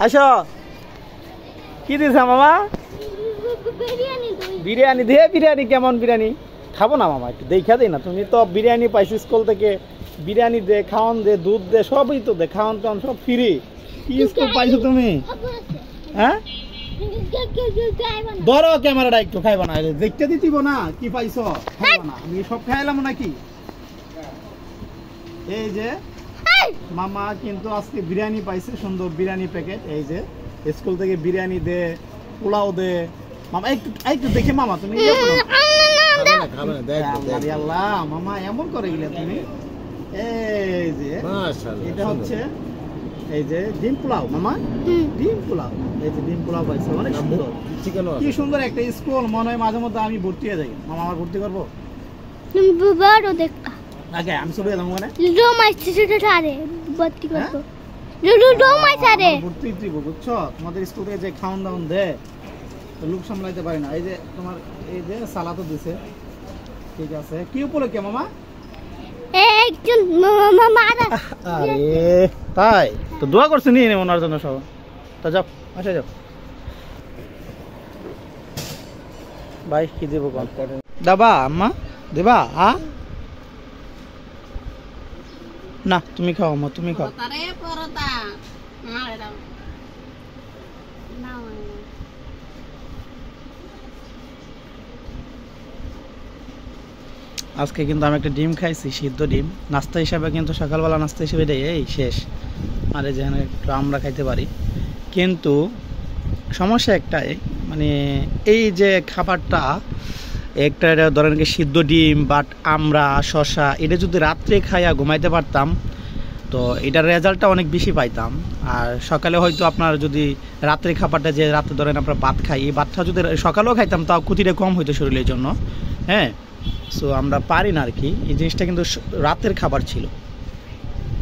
আসো কি দিছ মামা বিরিয়ানি দে বিরিয়ানি কেমন বিরিয়ানি খাবো না মামা একটু দেখা দেই না তুমি তো বিরিয়ানি পাইছি স্কুল থেকে বিরিয়ানি দে খাওয়ান দে দুধ দে সবই তো দে খাওয়ান টাওয়ান সব ফ্রি কি স্কুল পাইছো তুমি হ্যাঁ ধরো ক্যামেরাটা একটু খাইবা না দেখতে দিতিব না কি পাইছো খাইবা না আমি সব খাইলাম নাকি এই যে মামা কিন্তু আজকে বিরিয়ানি পাইছে সুন্দর বিরিয়ানি প্যাকেট এই যে স্কুল থেকে বিরিয়ানি দে পোলাও দে মামা একটু একটু দেখে মামা তুমি আল্লাহ মামা এমন করে গেলে তুমি এই যে এটা হচ্ছে এই যে ডিম পোলাও মামা ডিম পোলাও এই যে ডিম পোলাও পাইছে অনেক সুন্দর কি সুন্দর একটা স্কুল মনে হয় মাঝে মধ্যে আমি ভর্তি হয়ে যাই মামা আমার ভর্তি করবো আগে আমি চলে গেলাম ওখানে ভর্তি দিব বুঝছো তোমাদের স্কুল থেকে যে খাওয়ান দাওয়ান দে লোক সামলাইতে পারি না এই যে তোমার এই যে সালাদও দিছে ঠিক আছে কি উপলক্ষে মামা আরে তাই তো দোয়া করছে নি ওনার জন্য সব তা যাও আসে যাও ভাই কি দেবো দাবা আম্মা দেবা না তুমি খাও আম্মা তুমি খাও আজকে কিন্তু আমি একটা ডিম খাইছি সিদ্ধ ডিম নাস্তা হিসাবে কিন্তু সকালবেলা নাস্তা হিসেবে এই শেষ আর যেখানে একটু আমরা খাইতে পারি কিন্তু সমস্যা একটাই মানে এই যে খাবারটা একটা ধরেন কি সিদ্ধ ডিম বাট আমরা শসা এটা যদি রাত্রে খাইয়া ঘুমাইতে পারতাম তো এটার রেজাল্টটা অনেক বেশি পাইতাম আর সকালে হয়তো আপনার যদি রাত্রে খাবারটা যে রাতে ধরেন আমরা ভাত খাই এই ভাতটা যদি সকালেও খাইতাম তাও ক্ষতিটা কম হইতো শরীরের জন্য হ্যাঁ সো আমরা পারি না আর কি এই জিনিসটা কিন্তু রাতের খাবার ছিল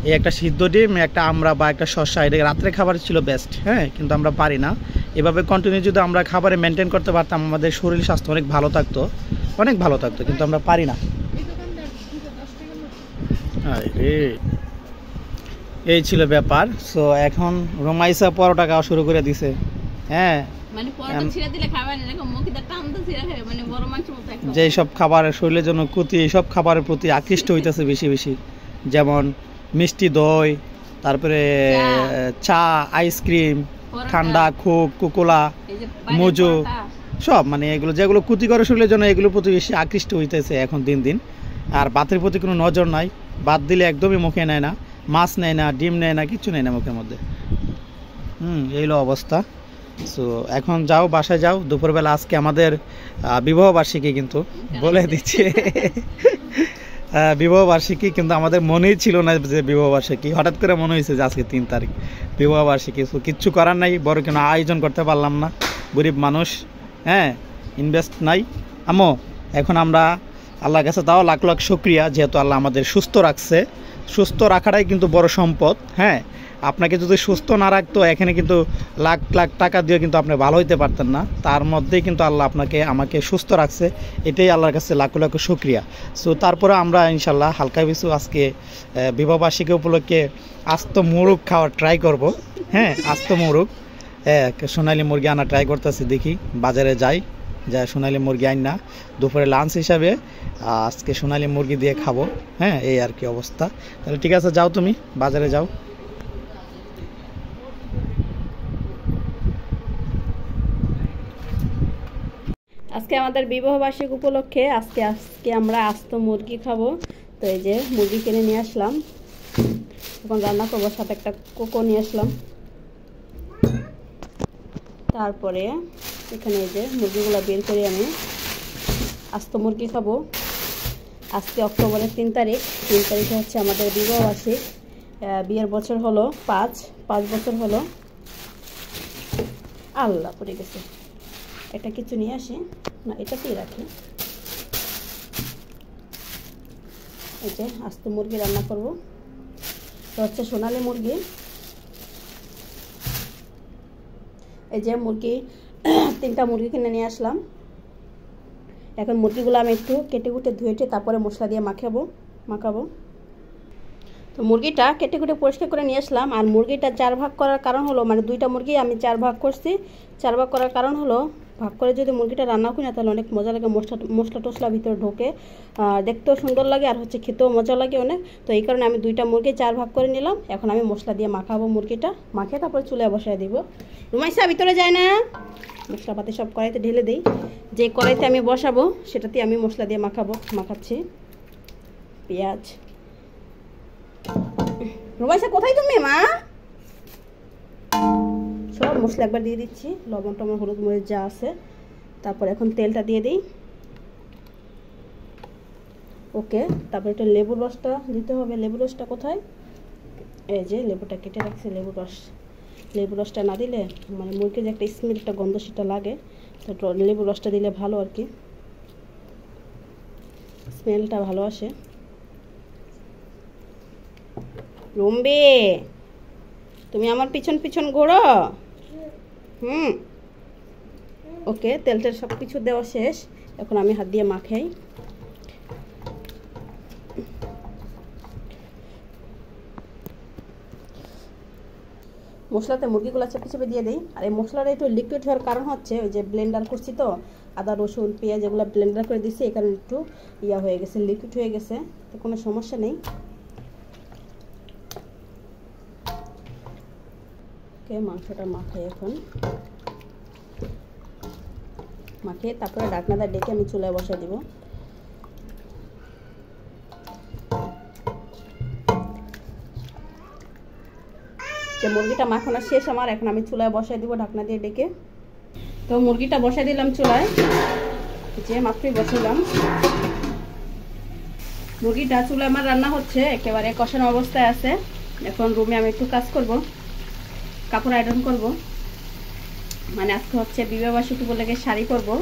এই একটা সিদ্ধ ডিম একটা আমরা বা একটা শসা এটা রাত্রে খাবার ছিল বেস্ট হ্যাঁ কিন্তু আমরা পারি না এভাবে কন্টিনিউ যদি আমরা খাবারে মেনটেন করতে পারতাম আমাদের শরীর স্বাস্থ্য অনেক ভালো থাকতো কিন্তু আমরা পারি না এই ছিল ব্যাপার সো এখন রোমাইসা পরোটা খাওয়া শুরু করে দিছে হ্যাঁ যে সব খাবারের শরীরের জন্য ক্ষতি এইসব খাবারের প্রতি আকৃষ্ট হইতেছে বেশি বেশি যেমন মিষ্টি দই তারপরে চা আইসক্রিম ঠান্ডা কোলা মজু সব মানে এগুলো যেগুলো ক্ষতি করে শরীরের জন্য এগুলোর প্রতি বেশি আকৃষ্ট হইতেছে এখন দিন দিন আর ভাতের প্রতি কোনো নজর নাই ভাত দিলে একদমই মুখে নেয় না মাছ নেয় না ডিম নেয় না কিছু নেয় না মুখের মধ্যে এই হলো অবস্থা সো এখন যাও বাসায় যাও দুপুরবেলা আজকে আমাদের বিবাহবার্ষিকী কিন্তু বলে দিচ্ছে বিবাহবার্ষিকী কিন্তু আমাদের মনেই ছিল না যে বিবাহবার্ষিকী হঠাৎ করে মনে হয়েছে যে আজকে 3 তারিখ বিবাহবার্ষিকী সো কিচ্ছু করার নাই বড় কোনো আয়োজন করতে পারলাম না গরিব মানুষ হ্যাঁ ইনভেস্ট নাই আমো এখন আমরা আল্লাহর কাছে তাও লাখ লাখ শুকরিয়া যেহেতু আল্লাহ আমাদের সুস্থ রাখছে সুস্থ রাখাটাই কিন্তু বড় সম্পদ হ্যাঁ আপনাকে যদি সুস্থ না রাখতো এখানে কিন্তু লাখ লাখ টাকা দিয়ে কিন্তু আপনি ভালো হইতে পারতেন না তার মধ্যেই কিন্তু আল্লাহ আমাকে সুস্থ রাখছে এটাই আল্লাহর কাছে লাখ লাখ শুকরিয়া সো তারপরে আমরা ইনশাল্লাহ হালকা কিছু আজকে বিবাহবার্ষিকী উপলক্ষে আস্ত মোরগ খাওয়ার ট্রাই করব হ্যাঁ আস্ত মোরগ সোনালী মুরগি আনা ট্রাই করতেছি দেখি বাজারে যাই সোনালী মুরগি আইন না দুপুরে লাঞ্চ হিসাবে আজকে সোনালী মুরগি দিয়ে খাবো হ্যাঁ এই আর কি অবস্থা তাহলে ঠিক আছে যাও তুমি বাজারে যাও আজকে আমাদের বিবাহবার্ষিকী উপলক্ষে আজকে আমরা আস্ত মুরগি খাবো তো এই যে মুরগি কিনে নিয়ে আসলাম এখন রান্না করবো সাথে একটা কোকো নিয়ে আসলাম তারপরে এখানে এই যে মুরগিগুলো বের করে আমি আস্ত মুরগি খাবো আজকে অক্টোবরের 3 তারিখে হচ্ছে আমাদের বিবাহবার্ষিক বিয়ের বছর হলো 5 বছর হলো আল্লাহ পড়ে গেছে এটা কিছু নিয়ে আসি না এটাতেই রাখি এই যে আস্ত মুরগি রান্না করব তো হচ্ছে সোনালী মুরগি এই যে মুরগি 3টা মুরগি কিনে নিয়ে আসলাম এখন মুরগিগুলো আমি একটু কেটে কুটে ধুয়ে তারপরে মশলা দিয়ে মাখাবো তো মুরগিটা কেটে কেটে পরিষ্কার করে নিয়ে আসলাম। আর মুরগিটা 4 ভাগ করার কারণ হলো, মানে 2টা মুরগি আমি 4 ভাগ করছি। 4 ভাগ করার কারণ হলো, ভাগ করে যদি মুরগিটা রান্না করি না তাহলে অনেক মজা লাগে, মশলা টশলা ভিতরে ঢোকে, দেখতেও সুন্দর লাগে আর হচ্ছে খেতেও মজা লাগে অনেক। তো এই কারণে আমি 2টা মুরগি 4 ভাগ করে নিলাম। এখন আমি মশলা দিয়ে মাখাবো মুরগিটা, মাখিয়ে তারপরে চুলায় বসায় দিব। রুমাইসা ভিতরে যায় না, মশলাপাতি সব কড়াইতে ঢেলে দিই। যে কড়াইতে আমি বসাবো সেটাতে আমি মশলা দিয়ে মাখাচ্ছি। পেঁয়াজ, রুমাইসা কোথায় তুমি মা? সব মশলা একবার দিয়ে দিচ্ছি, লবণ টবণ হলুদ মরিচ যা আছে। তারপর এখন তেলটা দিয়ে দিই। ওকে, তারপর একটু লেবুর রসটা দিতে হবে। লেবুর রসটা কোথায়? এই যে লেবুটা কেটে রাখছি, লেবুর রসটা না দিলে মানে মুরগির যে একটা স্মেল, একটা গন্ধ সেটা লাগে। তো লেবুর রসটা দিলে ভালো আর কি, স্মেলটা ভালো আসে। রুম্বে, তুমি আমার পিছন পিছন ঘোরো। ওকে, তেলটা সব কিছু দেওয়া শেষ। এখন আমি হাত দিয়ে মাখাই। মশলাতে মুরগিগুলো চেপে চেপে দিয়ে দিই। আর এই মশলাটা একটু লিকুইড হওয়ার কারণ হচ্ছে ওই যে ব্লেন্ডার করছি, তো আদা রসুন পেঁয়াজ এগুলো ব্লেন্ডার করে দিচ্ছি, এই কারণে একটু হয়ে গেছে, লিকুইড হয়ে গেছে। তো কোনো সমস্যা নেই। ওকে, মাংসটা মাখাই এখন, মাখিয়ে তারপরে ঢাকনাটা ডেকে আমি চুলায় বসাই দিব। যে মুরগিটা মাখানো শেষ আমার, এখন আমি চুলায় বসাই দিব ঢাকনা দিয়ে ডেকে। তো মুরগিটা বসাই দিলাম চুলায়, যে মাত্রই বসাইলাম। মুরগিটা চুলায় আমার রান্না হচ্ছে, একেবারে কষানো অবস্থায় আছে। এখন রুমে আমি একটু কাজ করব, কাপড় আয়রন করব। মানে আজকে হচ্ছে বিবাহবার্ষিকী বলে শাড়ি করবো,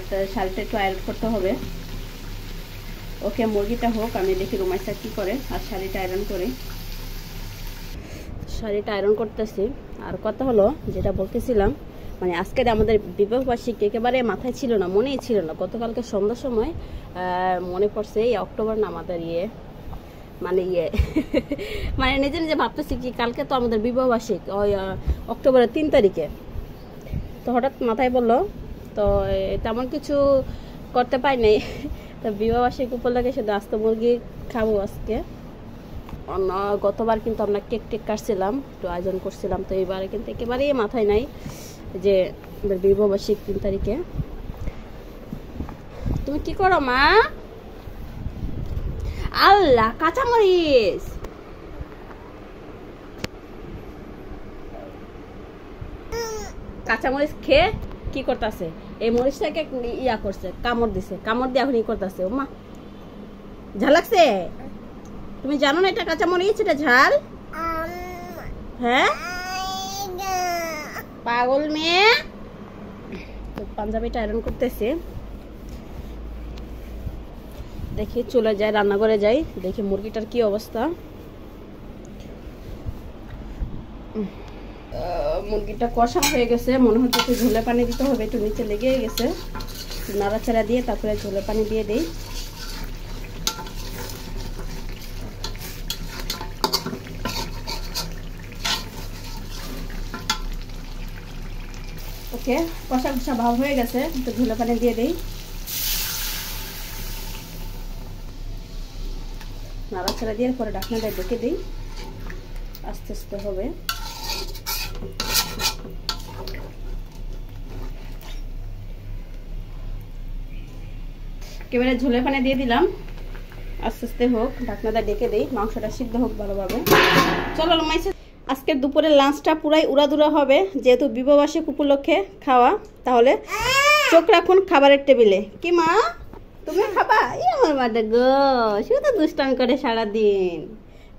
তো শাড়িটা একটু আয়রন করতে হবে। ওকে, মুরগিটা হোক, আমি দেখি রুমাইসা কি করে। আর শাড়িটা আয়রন করি, শাড়িটা আয়রন করতেছি। আর কথা হলো যেটা বলতেছিলাম, মানে আজকের আমাদের বিবাহবার্ষিকী একেবারে মাথায় ছিল না, মনেই ছিল না। গতকালকে সন্ধ্যার সময় মনে পড়ছে এই অক্টোবর না আমাদের মানে মানে নিজে নিজে ভাবতেছি কি কালকে তো আমাদের বিবাহবার্ষিকী, ওই অক্টোবরের 3 তারিখে। তো হঠাৎ মাথায় বললো, তো তেমন কিছু করতে পারি নাই। তো বিবাহবার্ষিকী উপলক্ষে শুধু আস্ত মুরগি খাবো আজকে। গতবার কিন্তু আমরা কেক কাটছিলাম, একটু আয়োজন করছিলাম। তো এবারে কিন্তু একেবারেই মাথায় নাই যে বিবাহবার্ষিকী 3 তারিখে। তুমি কি করো মা? আল্লাহ, কাঁচামরিচ, কাঁচামরিচ খেয়ে কি করতেছে, এই মরিচটাকে করছে, কামড় দিছে, কামড় দিয়ে এখন করতেছে। ও মা, ঝাল লাগছে? তুমি জানো না এটা কাঁচামরিচ, এটা ঝাল? হ্যাঁ পাগল মেয়ে। তো পাঞ্জাবিটা আয়রন করতেছে, দেখি চলে যায়, রান্নাঘরে যাই, দেখি মুরগিটার কি অবস্থা। মুরগিটা কষা হয়ে গেছে, মনে হচ্ছে একটু ঝোলে পানি দিতে হবে, একটু নিচে লেগে গেছে। নাড়াচাড়া দিয়ে তারপরে ঝোলে পানি দিয়ে দিই। ওকে, কষা কষা ভাব হয়ে গেছে, একটু ঝোলে পানি দিয়ে দিই। নাড়াচাড়া দিয়ে পরে ঢাকনাটা ঢেকে দিই, আস্তে আস্তে হবে। একেবারে ঝোলে পানি দিয়ে দিলাম, আস্তে আস্তে হোক, ঢাকনাটা ডেকে দিই, মাংসটা সিদ্ধ হোক ভালোভাবে। চলো রুমাইসা, আজকের দুপুরের লাঞ্চটা পুরাই উড়াদুরা হবে, যেহেতু বিবাহবার্ষিকী উপলক্ষে খাওয়া। তাহলে চোখ রাখুন খাবারের টেবিলে। কি মা, তুমি খাবা? আমার মাটা গো, শুধু দুষ্টামি করে সারাদিন।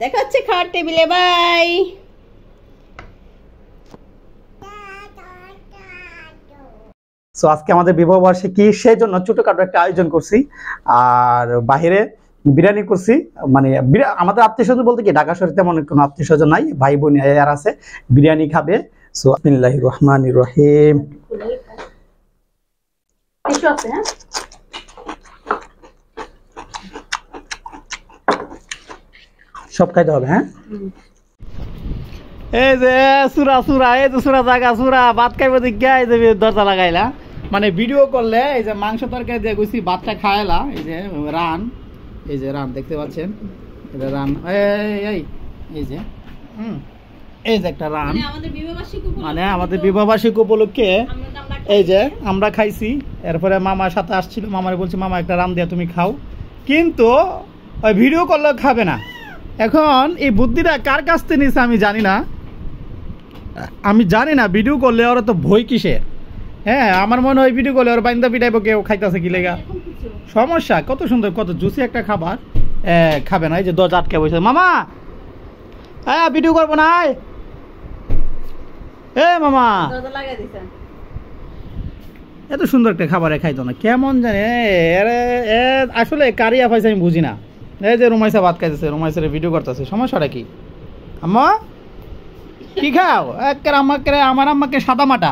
দেখা হচ্ছে খাওয়ার টেবিলে, বাই। সো আজকে আমাদের বিবাহ বার্ষিকী, সেই জন্য ছোটখাটো একটা আয়োজন করছি। আর বাহিরে বিরিয়ানি করছি, মানে আমাদের আত্মীয় স্বজন বলতে কি ঢাকা শহরে তেমন কোনো আত্মীয় স্বজন নাই, ভাই বোন আর আছে, বিরিয়ানি খাবে। সো বিসমিল্লাহির রহমানির রহিম। সব খাইতে হবে, হ্যাঁ? এই যে সুরা সুরা, এই যে সুরা জায়গা সুরা ভাত খাইবো দিকে এই যে দরজা লাগাইলা, মানে ভিডিও করলে এই যে মাংস তরকারি দিয়ে গুছি ভাতটা খাইলা, এই যে রান, এই যে রান দেখতে পাচ্ছেন, এটা রান, এই যে এই যে একটা রান, মানে আমাদের বিবাহবার্ষিকী উপলক্ষে এই যে আমরা খাইছি। এরপরে মামার সাথে আসছিল, মামারে বলছি মামা একটা রান দিয়া তুমি খাও, কিন্তু ওই ভিডিও করলে খাবে না। এখন এই বুদ্ধিটা কার কাছ থেকে নিয়েছে আমি জানি না ভিডিও করলে ওরা তো ভয় কিসের। হ্যাঁ, আমার মনে হয় ভিডিও করলে ওর বাইন্দা পিটাইব, কেউ খাইতেছে কি লেগা সমস্যা। কত সুন্দর কত জুসি একটা খাবার, খাবে না। এই যে দরজা আটকে বসে, মামা হ্যাঁ ভিডিও করবো না, মামা এত সুন্দর একটা খাবার খাইতো না, কেমন জানে আসলে কারিয়া পাইছে আমি বুঝি না। এই যে রুমাইসা ভাত খাইতেছে, রুমাইসারে ভিডিও করতেছে, সমস্যাটা কি? আম্মা কি খাও? আমার আম্মাকে সাদা মাটা,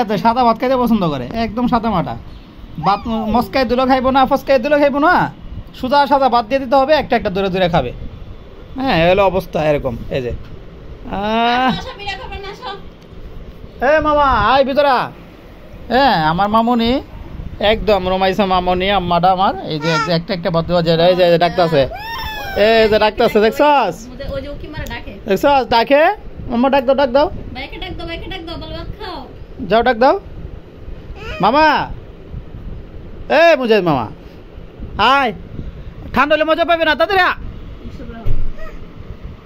তো সাদা ভাত খাইতে পছন্দ করে, একদম সাদা মাটা ভাত। মস্কাই দিলেও খাইবো না, ফসকাই দিলেও খাইবো না, সুদা সাদা ভাত দিয়ে দিতে হবে, একটা একটা দূরে দূরে খাবে। হ্যাঁ, এলো অবস্থা এরকম। এই যে মামা আয় ভিতরা। হ্যাঁ, আমার মামুনি একদম রোমাইসা মামুনি, আম্মাটা আমার। এই যে একটা একটা ভাত এই যে ডাকতেছে, এই যে ডাকতেছে, দেখছস দেখছস ডাকে, মামা ডাক দাও, ডাক দাও, যাও ডাক দাও মামা। মুজাহিদ মামা আয়, ঠান্ডা হলে মজা পাবি না, তাড়াতাড়ি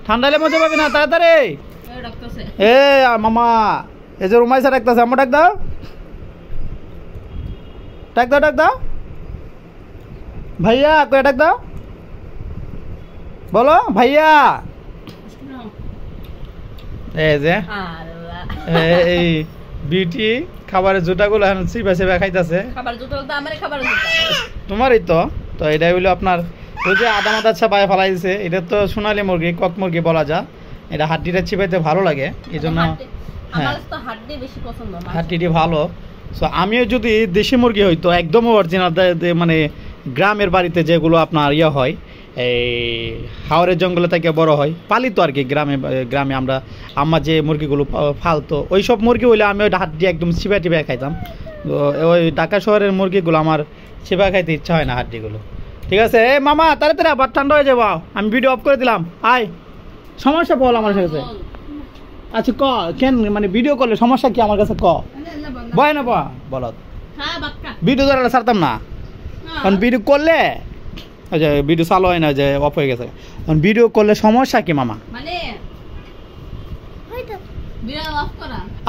ঠান্ডা হলে মজা পাবি না, তাড়াতাড়ি। মামা এই যে রুমাইসা ডাকতেছে, আম্মা ডাক দাও, ডাক দাও, ডাক দাও ভাইয়া, কয়ে ডাক দাও, বলো ভাইয়া। এই যে এই বিউটি খাবারের জুতাগুলো এখন চিপা চিপা খাইতেছে, তোমারই তো। তো এটাই হইলো আপনার ওই যে আদা মাদা ছাপায় ফেলাই দিছে, এটা তো সোনালি মুরগি, কক মুরগি বলা যা। এটা হাড্ডিটা চিপাইতে ভালো লাগে, এই জন্য হ্যাঁ হাড্ডিটি ভালো। সো আমিও যদি দেশি মুরগি হইতো একদম অরিজিনাল, মানে গ্রামের বাড়িতে যেগুলো আপনার ইয়ে হয়, এই হাওরের জঙ্গলে থেকে বড় হয়, পালিত আর কি, গ্রামে আমরা আম্মা যে মুরগিগুলো ফালতো, ওই সব মুরগি হইলে আমি ওই হাড্ডি একদম চিপা টিপা খাইতাম। তো ওই ঢাকা শহরের মুরগিগুলো আমার চিপা খাইতে ইচ্ছা হয় না, হাড্ডিগুলো। ঠিক আছে মামা, তাড়াতাড়ি আবার ঠান্ডা হয়ে যাবো, আমি ভিডিও অফ করে দিলাম। আয়, সমস্যা বল আমার কাছে। আচ্ছা ক কেন, মানে ভিডিও করলে সমস্যা কি আমার কাছে ক, বয় না বল। ভিডিও ধরে ছাড়তাম না, কারণ ভিডিও করলে ওই যে ভিডিও চালু হয় না, যে অফ হয়ে গেছে। কারণ ভিডিও করলে সমস্যা কি মামা?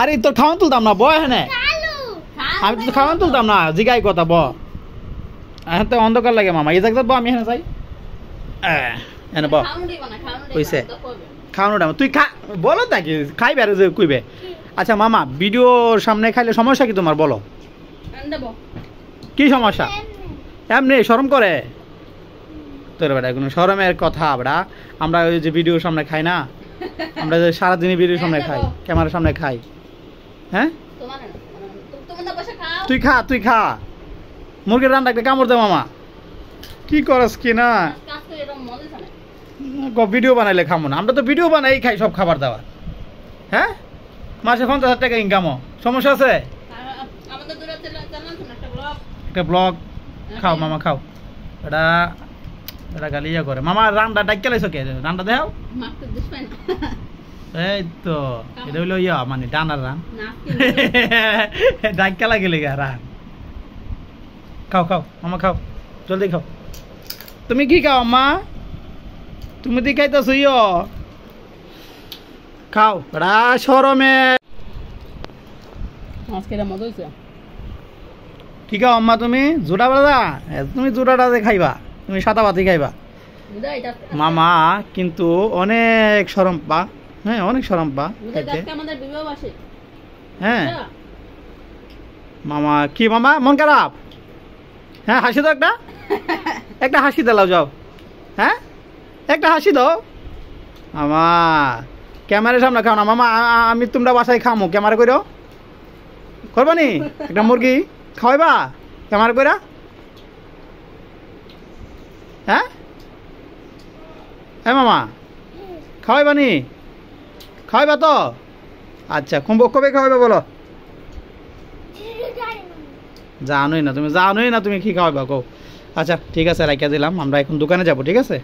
আরে তোর খাওয়ান তুলতাম না, বয় হ্যাঁ, আমি তো খাওয়ান তুলতাম না, জিগাই কথা ব। এখন তো অন্ধকার লাগে মামা, এই জায়গায় আমি হ্যাঁ যাই, এনে বইছে খাওয়ানোটা তুই খা, বলো নাকি খাইবে আর কইবে। আচ্ছা মামা, ভিডিওর সামনে খাইলে সমস্যা কি তোমার, বলো কি সমস্যা? এমনি শরম করে তোর বেটা, কোনো শরমের কথা বেটা। আমরা ওই যে ভিডিওর সামনে খাই না, আমরা যে সারাদিনই ভিডিওর সামনে খাই, ক্যামেরার সামনে খাই। হ্যাঁ তুই খা, তুই খা, মুরগির রান্না একটা কামড় দে মামা, কি করস কি না। ভিডিও বানাইলে খামো না, আমরা তো ভিডিও বানাই খাই সব খাবার দাবার। হ্যাঁ, মাসে 50,000 টাকা ইনকামও, সমস্যা আছে? একটা ব্লগ খাও মামা, খাও। এটা এটা গালি ইয়ে করে মামা। রান্না ডাক্কা লাইছো কে? রান্না দেখাও। এই তো এটা হইলো ইয়া, মানে ডানার রান, ডাক্কা লাগিলে রান। খাও খাও মামা, খাও জলদি খাও। তুমি কি খাও মা? তুমি দি খাইতেছো ইয়, খাও। রা শরমে কি খাও আম্মা? তুমি জোড়া বাদা, তুমি জোড়াটা খাইবা, তুমি সাদা ভাতই খাইবা মামা। কিন্তু অনেক শরম পা, হ্যাঁ অনেক শরম পা খাইতে। হ্যাঁ মামা, কি মামা মন খারাপ? হ্যাঁ হাসি দাও, একটা হাসি দাও, যাও। হ্যাঁ একটা হাসি দাও মামা, ক্যামেরার সামনে খাও না মামা। আমি তোমরা বাসায় খামো, ক্যামেরা করো করবা নি? একটা মুরগি খাওয়াইবা ক্যামেরা করে? হ্যাঁ হ্যাঁ মামা খাওয়াইবা নি? খাওয়াইবা তো? আচ্ছা কবে খাওয়াইবা বলো? জানোই না তুমি কি খাওয়াইবা কো? আচ্ছা ঠিক আছে রাইখা দিলাম, আমরা এখন দোকানে যাব, ঠিক আছে?